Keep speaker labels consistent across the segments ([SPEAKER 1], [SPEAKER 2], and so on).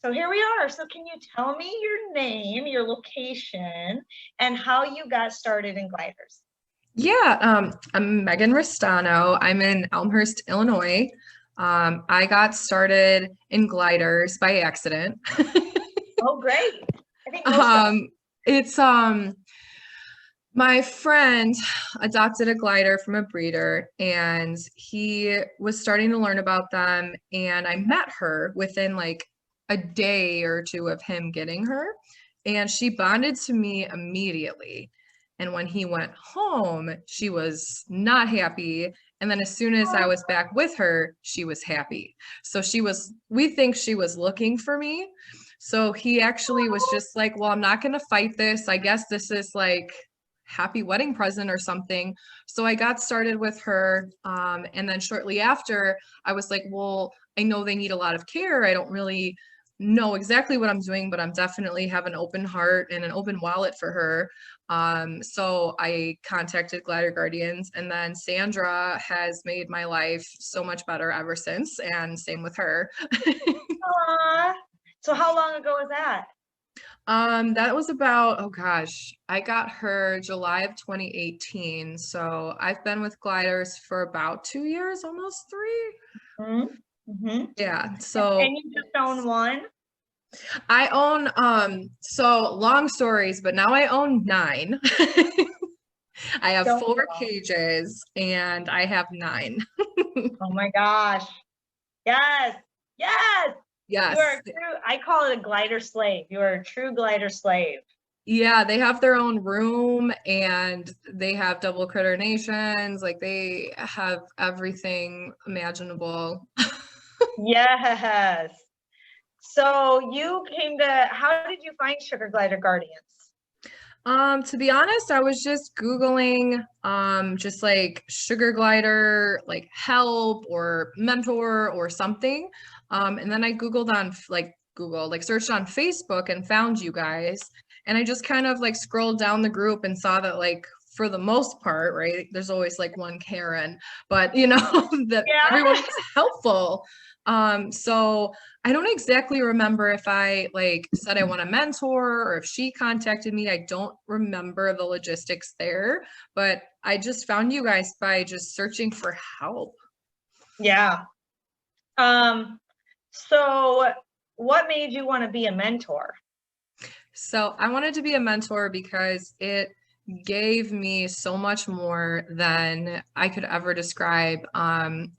[SPEAKER 1] So here we are. So can you tell me your name, your location, and how you got started in gliders?
[SPEAKER 2] Yeah, I'm Meagan Restaino. I'm in Elmhurst, Illinois. I got started in gliders by accident.
[SPEAKER 1] Oh, great. I think most of us.
[SPEAKER 2] Um, it's My friend adopted a glider from a breeder, and he was starting to learn about them, and I met her within like a day or two of him getting her, and she bonded to me immediately. And when he went home, she was not happy. And then as soon as I was back with her, she was happy. So we think she was looking for me. So he actually was just like, well, I'm not going to fight this. I guess this is like happy wedding present or something. So I got started with her. And then shortly after, I was like, well, I know they need a lot of care. I don't really know exactly what I'm doing, but I'm definitely have an open heart and an open wallet for her. So I contacted Glider Guardians, and then Sandra has made my life so much better ever since, and same with her.
[SPEAKER 1] Aww. So how long ago was that?
[SPEAKER 2] That was about, oh gosh, I got her July of 2018. So I've been with Gliders for about 2 years, almost three.
[SPEAKER 1] Mm-hmm.
[SPEAKER 2] Yeah.
[SPEAKER 1] And
[SPEAKER 2] So
[SPEAKER 1] you just own one?
[SPEAKER 2] I own, so long stories, but now I own nine. I have
[SPEAKER 1] Don't
[SPEAKER 2] four
[SPEAKER 1] know.
[SPEAKER 2] cages and I have nine.
[SPEAKER 1] Oh my gosh. Yes. Yes. You are
[SPEAKER 2] Yes.
[SPEAKER 1] a true, I call it a glider slave. You are a true glider slave.
[SPEAKER 2] Yeah, they have their own room and they have double critter nations. Like they have everything imaginable.
[SPEAKER 1] Yes. So you came to, how did you find Sugar Glider Guardians?
[SPEAKER 2] To be honest, I was just Googling just like sugar glider, like help or mentor or something. And then I Googled on like searched on Facebook and found you guys. And I just kind of like scrolled down the group and saw that like for the most part, right, there's always like one Karen, but that everyone
[SPEAKER 1] Yeah.
[SPEAKER 2] was helpful. So I don't exactly remember if I like said I want a mentor or if she contacted me. I don't remember the logistics there, but I just found you guys by just searching for help.
[SPEAKER 1] Yeah. Um, so what made you want to be a mentor?
[SPEAKER 2] So I wanted to be a mentor because it gave me so much more than I could ever describe.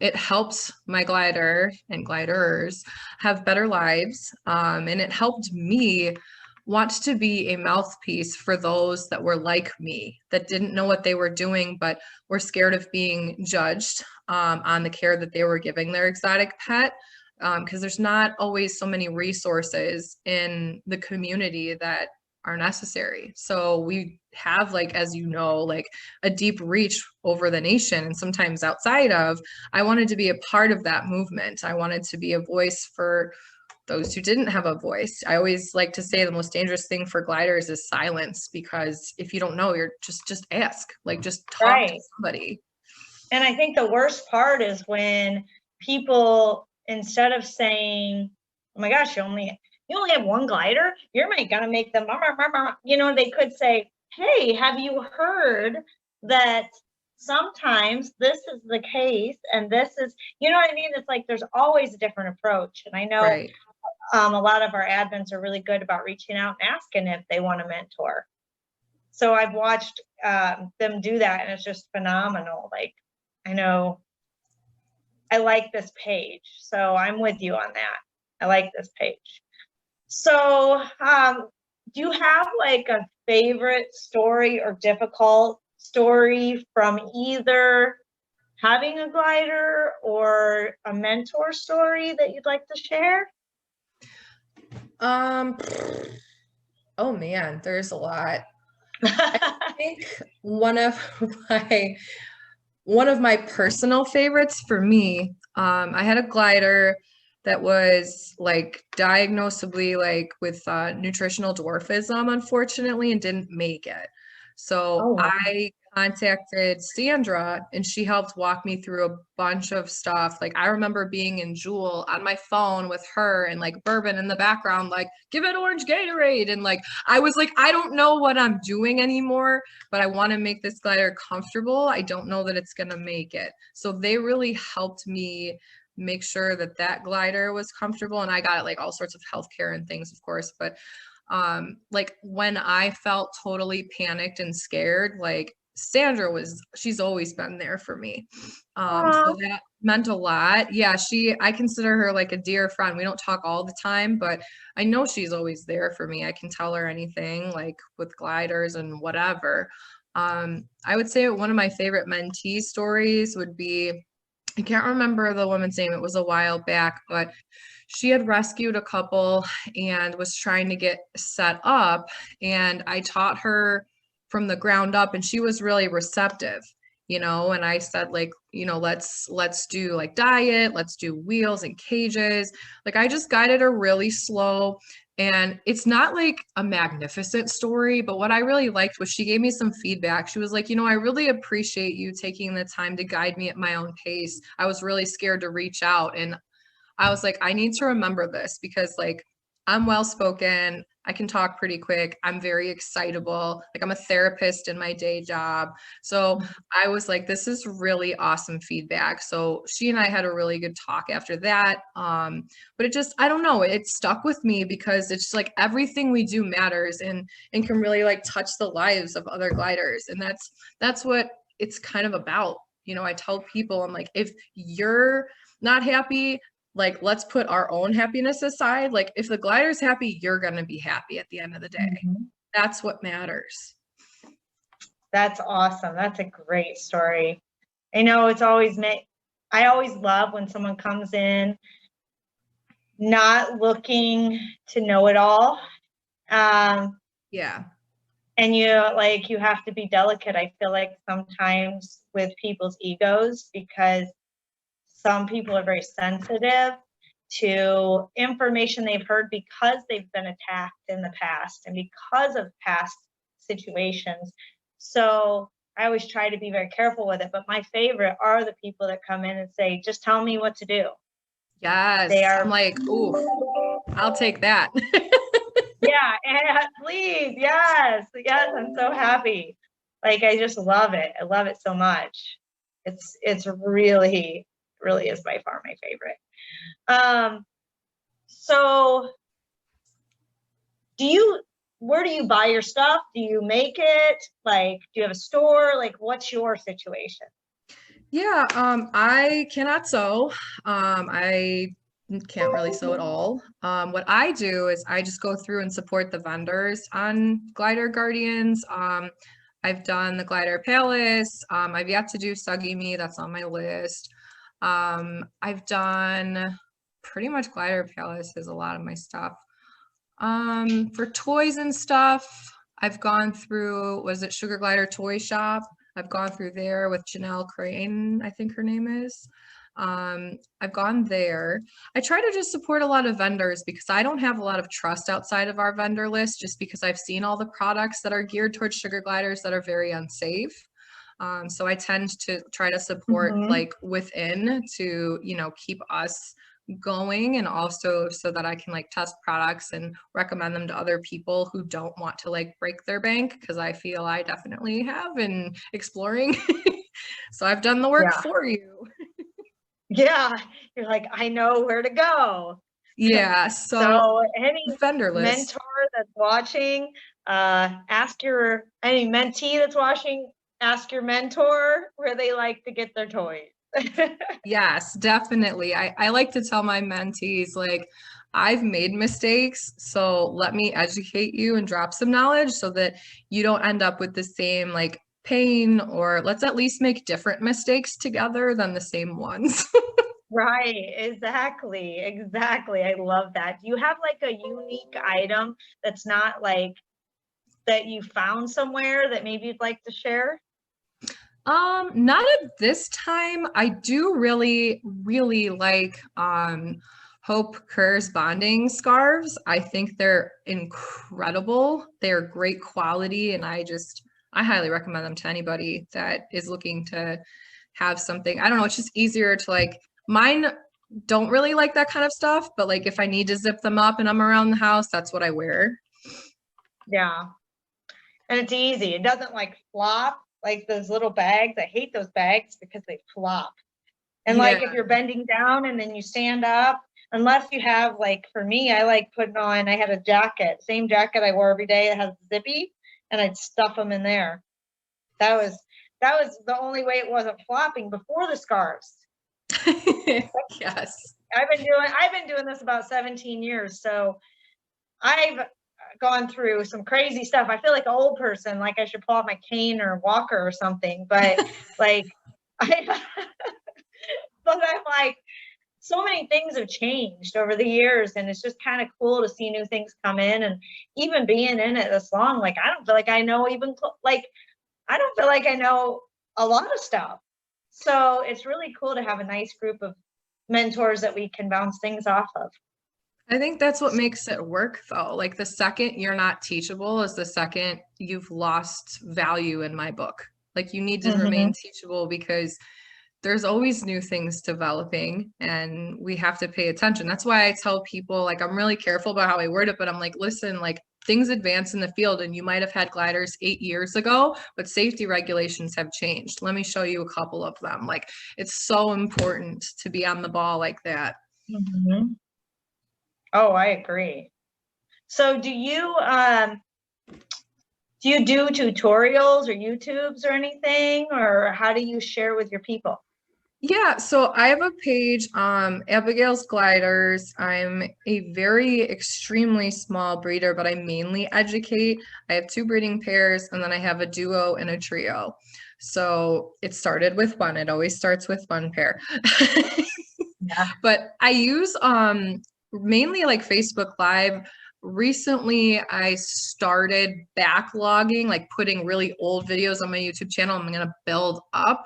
[SPEAKER 2] It helped my glider and gliders have better lives. And it helped me want to be a mouthpiece for those that were like me, that didn't know what they were doing, but were scared of being judged on the care that they were giving their exotic pet. Because there's not always so many resources in the community that are necessary. So we have, like, as you know, like a deep reach over the nation and sometimes outside of. I wanted to be a part of that movement. I wanted to be a voice for those who didn't have a voice. I always like to say the most dangerous thing for gliders is silence, because if you don't know, you're just ask, like just talk to
[SPEAKER 1] Right.
[SPEAKER 2] somebody.
[SPEAKER 1] And I think the worst part is when people, instead of saying, oh my gosh, you only have one glider, you're gonna make them, they could say, hey, have you heard that sometimes this is the case and this is, you know what I mean? It's like there's always a different approach. And I know
[SPEAKER 2] Right.
[SPEAKER 1] a lot of our admins are really good about reaching out and asking if they want a mentor. So I've watched them do that, and it's just phenomenal. Like, I know I like this page, so I'm with you on that. I like this page. So, do you have like a favorite story or difficult story from either having a glider or a mentor story that you'd like to share?
[SPEAKER 2] Um, oh man, there's a lot. I think my one of my personal favorites for me, I had a glider that was like diagnosably like with nutritional dwarfism, unfortunately, and didn't make it. So
[SPEAKER 1] Oh, wow.
[SPEAKER 2] I contacted Sandra and she helped walk me through a bunch of stuff. Like I remember being in Jewel on my phone with her and like Bourbon in the background, like, give it orange Gatorade. And like, I was like, I don't know what I'm doing anymore, but I want to make this glider comfortable. I don't know that it's going to make it. So they really helped me make sure that that glider was comfortable. And I got like all sorts of healthcare and things, of course, but like when I felt totally panicked and scared, like Sandra she's always been there for me. So that meant a lot. Yeah, I consider her like a dear friend. We don't talk all the time, but I know she's always there for me. I can tell her anything like with gliders and whatever. I would say one of my favorite mentee stories would be, I can't remember the woman's name. It was a while back, but she had rescued a couple and was trying to get set up. And I taught her from the ground up and she was really receptive, and I said like, let's do like diet, let's do wheels and cages. Like I just guided her really slow. And it's not like a magnificent story, but what I really liked was she gave me some feedback. She was like, I really appreciate you taking the time to guide me at my own pace. I was really scared to reach out. And I was like, I need to remember this because like I'm well spoken. I can talk pretty quick. I'm very excitable. Like I'm a therapist in my day job. So I was like, this is really awesome feedback. So she and I had a really good talk after that. But it just, I don't know, it stuck with me because it's just like everything we do matters and can really like touch the lives of other gliders. And that's what it's kind of about. I tell people, I'm like, if you're not happy, like let's put our own happiness aside. Like if the glider's happy, you're going to be happy at the end of the day. That's what matters.
[SPEAKER 1] That's awesome. That's a great story. I know it's always I always love when someone comes in not looking to know it all.
[SPEAKER 2] Yeah.
[SPEAKER 1] And you have to be delicate. I feel like sometimes with people's egos, because some people are very sensitive to information they've heard because they've been attacked in the past and because of past situations. So I always try to be very careful with it. But my favorite are the people that come in and say, just tell me what to do.
[SPEAKER 2] Yes. I'm like, ooh, I'll take that.
[SPEAKER 1] Yeah, and please. Yes. I'm so happy. Like, I just love it. I love it so much. It's really, really is by far my favorite. So where do you buy your stuff? Do you make it? Like, do you have a store? Like, what's your situation?
[SPEAKER 2] Yeah, I cannot sew. I can't really sew at all. What I do is I just go through and support the vendors on Glider Guardians. I've done the Glider Palace. I've yet to do Suggy Me. That's on my list. I've done pretty much Glider Palace is a lot of my stuff. For toys and stuff, I've gone through, was it Sugar Glider Toy Shop? I've gone through there with Janelle Crane, I think her name is. I've gone there. I try to just support a lot of vendors because I don't have a lot of trust outside of our vendor list just because I've seen all the products that are geared towards sugar gliders that are very unsafe. So I tend to try to support like within to, keep us going and also so that I can like test products and recommend them to other people who don't want to like break their bank because I feel I definitely have in exploring. So I've done the work for you.
[SPEAKER 1] Yeah, you're like, I know where to go.
[SPEAKER 2] Yeah,
[SPEAKER 1] so any
[SPEAKER 2] vendor list.
[SPEAKER 1] mentor that's watching, any mentee that's watching, ask your mentor where they like to get their toys.
[SPEAKER 2] Yes, definitely. I like to tell my mentees, like, I've made mistakes, so let me educate you and drop some knowledge so that you don't end up with the same like pain, or let's at least make different mistakes together than the same ones.
[SPEAKER 1] Right, exactly. I love that. Do you have like a unique item that's not like that you found somewhere that maybe you'd like to share?
[SPEAKER 2] Not at this time. I do really, really like Hope Kerr's bonding scarves. I think they're incredible. They're great quality, and I highly recommend them to anybody that is looking to have something. I don't know, it's just easier to like, mine don't really like that kind of stuff, but like if I need to zip them up and I'm around the house, that's what I wear.
[SPEAKER 1] Yeah. And it's easy. It doesn't like flop like those little bags. I hate those bags because they flop. And like
[SPEAKER 2] Yeah.
[SPEAKER 1] if you're bending down and then you stand up, unless you have like, for me, I like putting on, I had a jacket, same jacket I wore every day. It has zippy, and I'd stuff them in there. That was the only way it wasn't flopping before the scarves.
[SPEAKER 2] Yes.
[SPEAKER 1] I've been doing this about 17 years. So I've gone through some crazy stuff. I feel like an old person, like I should pull out my cane or walker or something, but like I but I'm like, so many things have changed over the years, and it's just kind of cool to see new things come in. And even being in it this long, like I don't feel like I know even like I don't feel like I know a lot of stuff. So it's really cool to have a nice group of mentors that we can bounce things off of.
[SPEAKER 2] I think that's what makes it work though. Like the second you're not teachable is the second you've lost value in my book. Like you need to remain teachable because there's always new things developing and we have to pay attention. That's why I tell people, like, I'm really careful about how I word it, but I'm like, listen, like things advance in the field and you might have had gliders 8 years ago, but safety regulations have changed. Let me show you a couple of them. Like it's so important to be on the ball like that.
[SPEAKER 1] Oh, I agree. So do you do tutorials or YouTubes or anything, or how do you share with your people?
[SPEAKER 2] Yeah, so I have a page, Abigail's Gliders. I'm a very extremely small breeder, but I mainly educate. I have 2 breeding pairs, and then I have a duo and a trio. So it started with one. It always starts with one pair.
[SPEAKER 1] Yeah.
[SPEAKER 2] But I use mainly like Facebook Live. Recently, I started backlogging, like putting really old videos on my YouTube channel. I'm gonna build up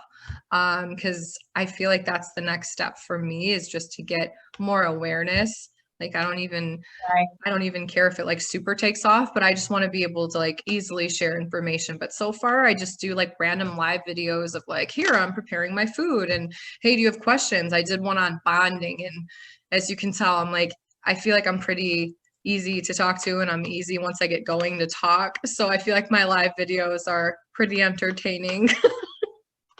[SPEAKER 2] because I feel like that's the next step for me is just to get more awareness. Like I don't even care if it like super takes off, but I just want to be able to like easily share information. But so far I just do like random live videos of like, here I'm preparing my food and hey, do you have questions? I did one on bonding, and as you can tell, I'm like, I feel like I'm pretty easy to talk to and I'm easy once I get going to talk. So I feel like my live videos are pretty entertaining.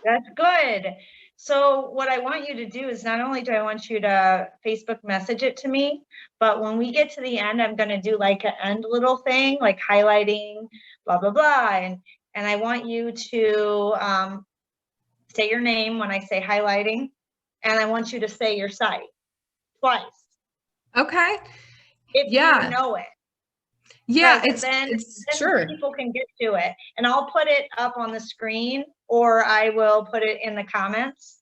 [SPEAKER 1] That's good. So what I want you to do is not only do I want you to Facebook message it to me, but when we get to the end, I'm going to do like an end little thing, like highlighting, blah, blah, blah. And I want you to say your name when I say highlighting, and I want you to say your site twice.
[SPEAKER 2] Okay.
[SPEAKER 1] If
[SPEAKER 2] Yeah.
[SPEAKER 1] you know it.
[SPEAKER 2] Yeah,
[SPEAKER 1] Then
[SPEAKER 2] sure.
[SPEAKER 1] people can get to it, and I'll put it up on the screen, or I will put it in the comments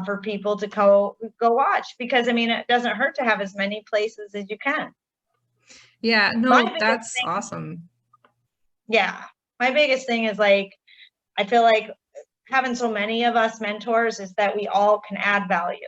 [SPEAKER 1] for people to go watch, because I mean, it doesn't hurt to have as many places as you can.
[SPEAKER 2] Yeah, no, that's awesome.
[SPEAKER 1] Yeah, my biggest thing is like, I feel like having so many of us mentors is that we all can add value.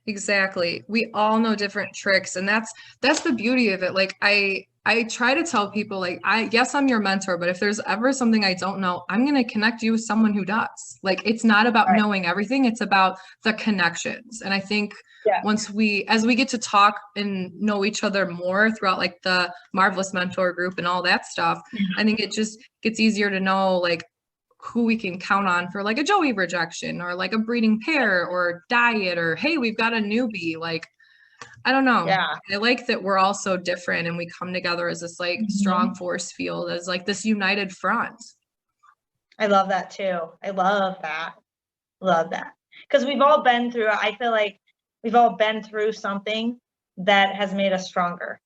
[SPEAKER 2] Exactly. We all know different tricks, and that's the beauty of it. Like I try to tell people like yes, I'm your mentor, but if there's ever something I don't know, I'm going to connect you with someone who does. Like it's not about knowing everything, it's about the connections. And I think as we get to talk and know each other more throughout like the Marvelous Mentor group and all that stuff, I think it just gets easier to know like who we can count on for like a joey rejection or like a breeding pair or diet, or hey, we've got a newbie. Like I don't know.
[SPEAKER 1] Yeah.
[SPEAKER 2] I like that we're all so different and we come together as this like strong force field, as like this united front.
[SPEAKER 1] I love that too. I love that. Love that. Because we've all been through, I feel like we've all been through something that has made us stronger.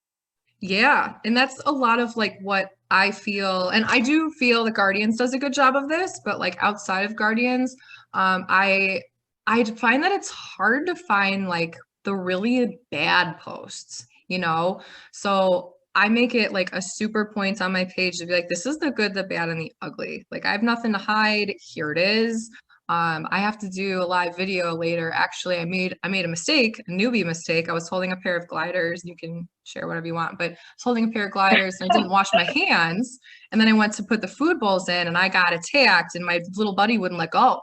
[SPEAKER 2] Yeah. And that's a lot of like what I feel. And I do feel that Guardians does a good job of this, but like outside of Guardians, I find that it's hard to find like the really bad posts, you know? So I make it like a super point on my page to be like, this is the good, the bad, and the ugly. Like I have nothing to hide. Here it is. I have to do a live video later. Actually, I made a mistake, a newbie mistake. I was holding a pair of gliders. You can share whatever you want, but I was holding a pair of gliders and I didn't wash my hands. And then I went to put the food bowls in and I got attacked and my little buddy wouldn't let go.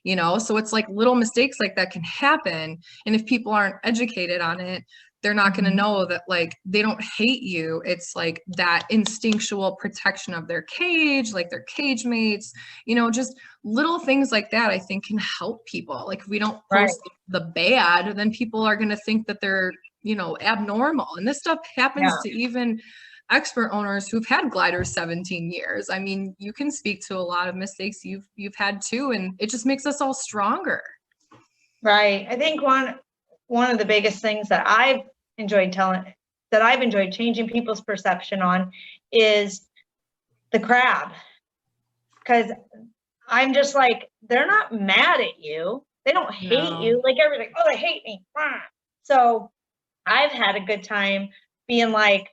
[SPEAKER 2] So it's like little mistakes like that can happen. And if people aren't educated on it, they're not going to know that like they don't hate you. It's like that instinctual protection of their cage, like their cage mates, just little things like that I think can help people. Like if we don't post the bad, then people are going to think that they're, abnormal. And this stuff happens to even expert owners who've had gliders 17 years. I mean, you can speak to a lot of mistakes you've had too, and it just makes us all stronger.
[SPEAKER 1] Right. I think one of the biggest things that I've enjoyed changing people's perception on is the crab. Because I'm just like, they're not mad at you. They don't hate you. Like everything, oh, they hate me. So I've had a good time being like,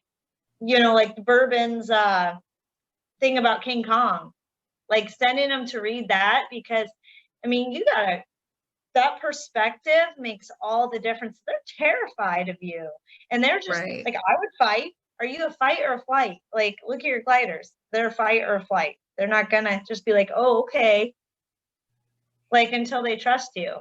[SPEAKER 1] like Bourbon's thing about King Kong, like sending them to read that, because I mean, that perspective makes all the difference. They're terrified of you. And they're just like, I would fight. Are you a fight or a flight? Like, look at your gliders. They're a fight or a flight. They're not gonna just be like, oh, okay. Like until they trust you.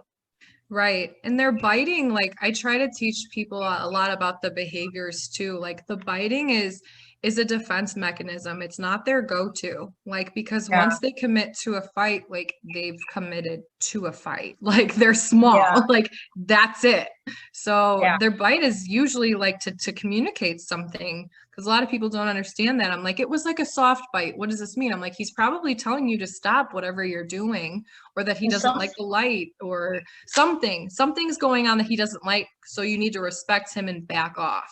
[SPEAKER 2] Right. And they're biting. Like I try to teach people a lot about the behaviors too. Like the biting is a defense mechanism. It's not their go-to. Like, because once they commit to a fight, like they've committed to a fight. Like they're small, like that's it. So their bite is usually like to communicate something, because a lot of people don't understand that. I'm like, it was like a soft bite. What does this mean? I'm like, he's probably telling you to stop whatever you're doing, or that he doesn't like the light, or something's going on that he doesn't like. So you need to respect him and back off.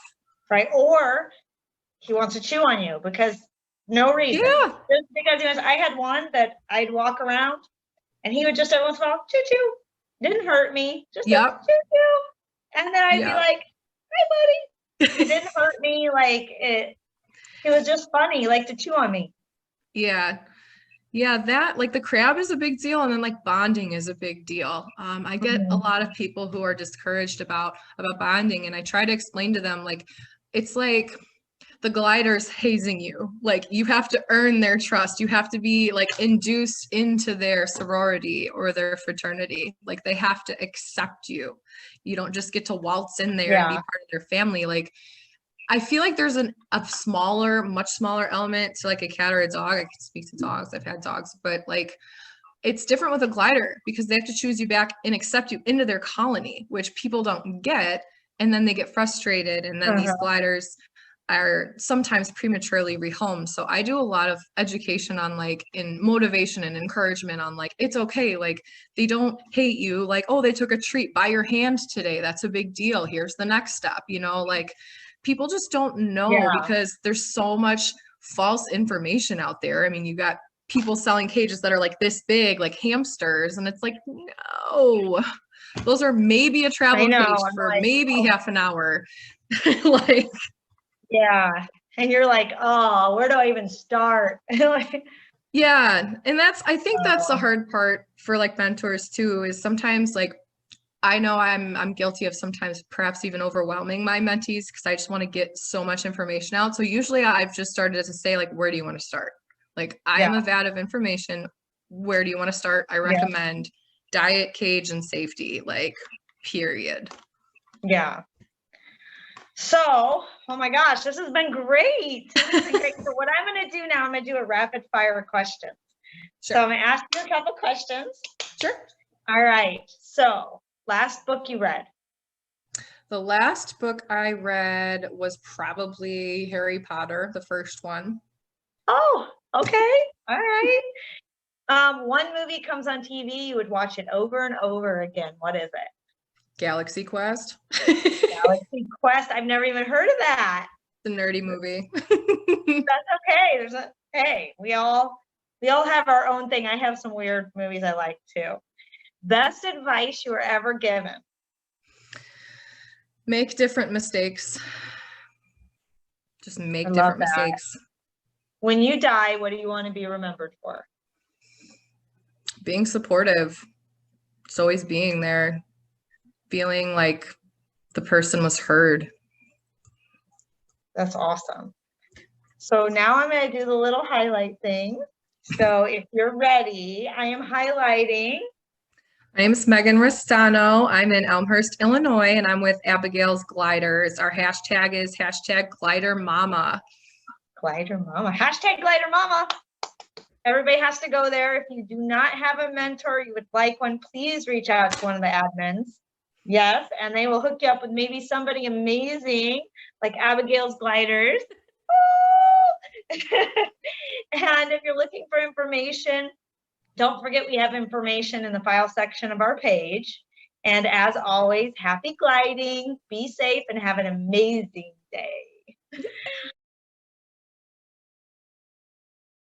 [SPEAKER 1] Right. Or he wants to chew on you because no reason.
[SPEAKER 2] Yeah.
[SPEAKER 1] Just because I had one that I'd walk around and he would just every once in a while, choo choo. Didn't hurt me. Just choo choo. And then I'd be like, hi buddy. It didn't hurt me. Like it was just funny, like to chew on me.
[SPEAKER 2] Yeah. Yeah, that like the crab is a big deal, and then like bonding is a big deal. I get a lot of people who are discouraged about bonding, and I try to explain to them like it's like the gliders hazing you. Like you have to earn their trust. You have to be like induced into their sorority or their fraternity. Like they have to accept you. You don't just get to waltz in there and be part of their family. Like I feel like there's a much smaller element to like a cat or a dog. I can speak to dogs. I've had dogs, but like it's different with a glider because they have to choose you back and accept you into their colony, which people don't get. And then they get frustrated. And then these gliders are sometimes prematurely rehomed. So I do a lot of education on like in motivation and encouragement on like, it's okay. Like they don't hate you. Like, oh, they took a treat by your hand today. That's a big deal. Here's the next step, like people just don't know because there's so much false information out there. I mean, you got people selling cages that are like this big, like hamsters. And it's like, no, those are maybe a travel cage for like, maybe half an hour. Like,
[SPEAKER 1] yeah. And you're like, oh, where do I even start?
[SPEAKER 2] Yeah. And I think that's the hard part for like mentors too, is sometimes like, I know I'm guilty of sometimes perhaps even overwhelming my mentees because I just want to get so much information out. So usually I've just started to say like, where do you want to start? Like I am a vat of information. Where do you want to start? I recommend diet, cage, and safety, like period. Yeah.
[SPEAKER 1] So, oh my gosh, this has been great. This has been great. So what I'm going to do now, I'm going to do a rapid fire questions. Sure. So I'm going to ask you a couple questions.
[SPEAKER 2] Sure.
[SPEAKER 1] All right. So last book you read?
[SPEAKER 2] The last book I read was probably Harry Potter, the first one.
[SPEAKER 1] Oh, okay. All right. One movie comes on TV, you would watch it over and over again. What is it?
[SPEAKER 2] Galaxy Quest.
[SPEAKER 1] Galaxy Quest. I've never even heard of that.
[SPEAKER 2] The nerdy movie.
[SPEAKER 1] That's okay. Hey, we all have our own thing. I have some weird movies I like too. Best advice you were ever given?
[SPEAKER 2] Make different mistakes. Just make different mistakes.
[SPEAKER 1] When you die, what do you want to be remembered for?
[SPEAKER 2] Being supportive. just always being there, feeling like the person was heard.
[SPEAKER 1] That's awesome. So now I'm going to do the little highlight thing. So if you're ready, I am highlighting.
[SPEAKER 2] My name is Meagan Restaino. I'm in Elmhurst, Illinois, and I'm with Abigail's Gliders. Our hashtag is #GliderMama.
[SPEAKER 1] Glider Mama. #Glider Mama. Everybody has to go there. If you do not have a mentor, you would like one, please reach out to one of the admins. Yes, and they will hook you up with maybe somebody amazing like Abigail's Gliders. And if you're looking for information, don't forget we have information in the file section of our page. And as always, happy gliding, be safe, and have an amazing day.